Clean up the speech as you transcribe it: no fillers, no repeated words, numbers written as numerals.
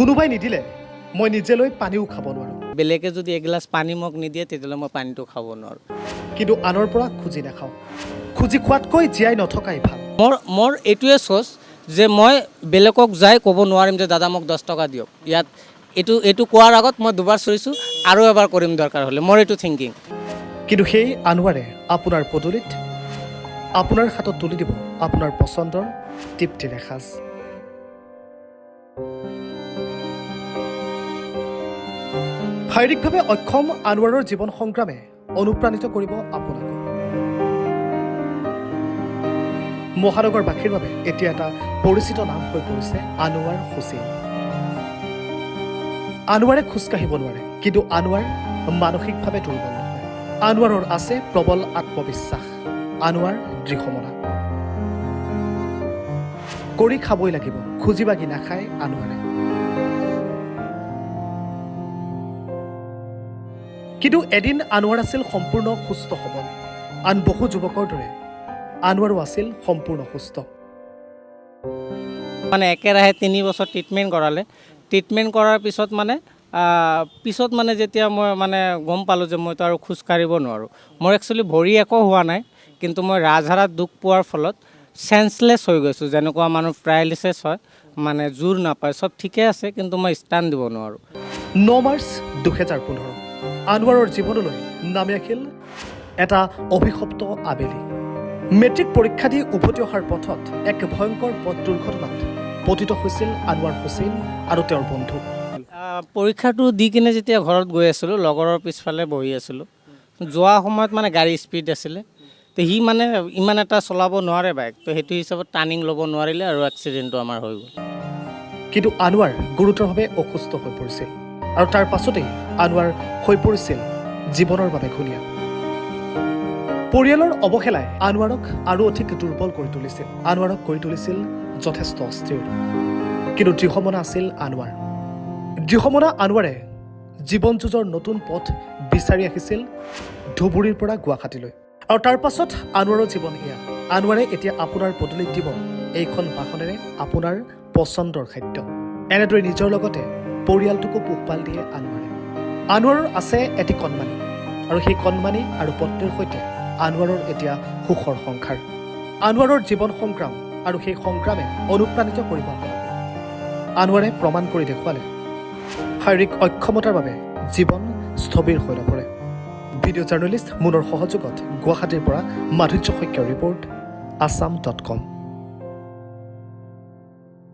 কোনোবাই নিদিলে মই নিজে লৈ পানীও খাব নোৱাৰোঁ। বেলেগে যদি এগিলাচ পানী মোক নিদিয়ে তেতিয়াহ'লে মই পানীটো খাব নোৱাৰোঁ। কিন্তু আনৰ পৰা খুজি নাখাওঁ। খুজি খোৱাতকৈ জীয়াই নথকাই ভাল। মোৰ এইটোৱে চ'চ যে মই বেলেগক যাই ক'ব নোৱাৰিম যে দাদা মোক 10 টকা দিয়ক। ইয়াত এইটো কোৱাৰ আগত মই দুবাৰ চলিছোঁ আৰু এবাৰ কৰিম দৰকাৰ হ'লে, মোৰ এইটো থিংকিং। কিন্তু সেই আনোৱাৰে আপোনাৰ পদূলিত আপোনাৰ হাতত তুলি দিব আপোনাৰ পচন্দৰ তৃপ্তিৰ এসাঁজ। শাৰীৰিকভাৱে অক্ষম আনোৱাৰৰ জীৱন সংগ্ৰামে অনুপ্ৰাণিত কৰিব আপোনাক। মহানগৰবাসীৰ বাবে এতিয়া এটা পৰিচিত নাম হৈ পৰিছে আনোৱাৰ হুছেইন। আনোৱাৰে খোজকাঢ়িব নোৱাৰে, কিন্তু আনোৱাৰ মানসিকভাৱে দুৰ্বল নহয়। আনোৱাৰৰ আছে প্ৰবল আত্মবিশ্বাস, আনোৱাৰ দৃঢ়মনা। কৰি খাবই লাগিব, খুজি বাগি নাখায় আনোৱাৰে। কিন্তু এদিন আনোৱাৰ আছিল সম্পূৰ্ণ সুস্থ সবল। আন বহু যুৱকৰ দৰে আনোৱাৰো আছিল সম্পূৰ্ণ সুস্থ। মানে একেৰাহে 3 বছৰ ট্ৰিটমেণ্ট কৰালে। ট্ৰিটমেণ্ট কৰাৰ পিছত মানে যেতিয়া মই মানে গম পালোঁ যে মইতো আৰু খোজকাঢ়িব নোৱাৰোঁ। মোৰ একচুৱেলি ভৰি একো হোৱা নাই, কিন্তু মই ৰাজহাড়ত দুখ পোৱাৰ ফলত চেন্সলেছ হৈ গৈছোঁ। যেনেকুৱা মানুহ পেৰালাইচিছ হয়, মানে জোৰ নাপায়, চব ঠিকে আছে কিন্তু মই ষ্টাণ্ড দিব নোৱাৰোঁ। 9 মাৰ্চ 2015 আনোৱাৰৰ জীৱনলৈ নামি আহিল এটা অভিশপ্ত আবেলি। মেট্ৰিক পৰীক্ষা দি উভতি অহাৰ পথত এক ভয়ংকৰ পথ দুৰ্ঘটনাত পতিত হৈছিল আনোৱাৰ হুছেইন আৰু তেওঁৰ বন্ধু। পৰীক্ষাটো দি কিনে যেতিয়া ঘৰত গৈ আছিলোঁ, লগৰৰ পিছফালে বহি আছিলোঁ। যোৱা সময়ত মানে গাড়ী স্পীড আছিলে, তো সি মানে ইমান এটা চলাব নোৱাৰে বাইক, তো সেইটো হিচাপত টাৰ্ণিং ল'ব নোৱাৰিলে আৰু এক্সিডেণ্টটো আমাৰ হৈ গ'ল। কিন্তু আনোৱাৰ গুৰুতৰভাৱে অসুস্থ হৈ পৰিছিল আৰু তাৰ পাছতেই আনোৱাৰ হৈ পৰিছিল জীৱনৰ বাবে ঘূণীয়া। পৰিয়ালৰ অৱহেলাই আনোৱাৰক আৰু অধিক দুৰ্বল কৰি তুলিছিল। আনোৱাৰক কৰি তুলিছিল যথেষ্ট অস্থিৰ। কিন্তু দৃঢ়মনা আছিল আনোৱাৰ। দৃঢ়মনা আনোৱাৰে জীৱন যুঁজৰ নতুন পথ বিচাৰি আহিছিল ধুবুৰীৰ পৰা গুৱাহাটীলৈ। আৰু তাৰ পাছত আনোৱাৰৰ জীৱন এয়া। আনোৱাৰে এতিয়া আপোনাৰ পদূলিত দিব এইখন বাহনেৰে আপোনাৰ পচন্দৰ খাদ্য। এনেদৰে নিজৰ লগতে পৰিয়ালটোকো পোহপাল দিয়ে আনোৱাৰে। আনোৱাৰৰ আছে এটি কণমানি, আৰু সেই কণমানি আৰু পত্নীৰ সৈতে আনোৱাৰৰ এতিয়া সুখৰ সংসাৰ। আনোৱাৰৰ জীৱন সংগ্ৰাম আৰু সেই সংগ্ৰামে অনুপ্ৰাণিত কৰিব আপোনাক। আনোৱাৰে প্ৰমাণ কৰি দেখুৱালে শাৰীৰিক অক্ষমতাৰ বাবে জীৱন স্থবিৰ হৈ নপৰে। ভিডিঅ' জাৰ্নেলিষ্ট মুনৰ সহযোগত গুৱাহাটীৰ পৰা মাধুৰ্য শইকীয়াৰ ৰিপৰ্ট, assam.com।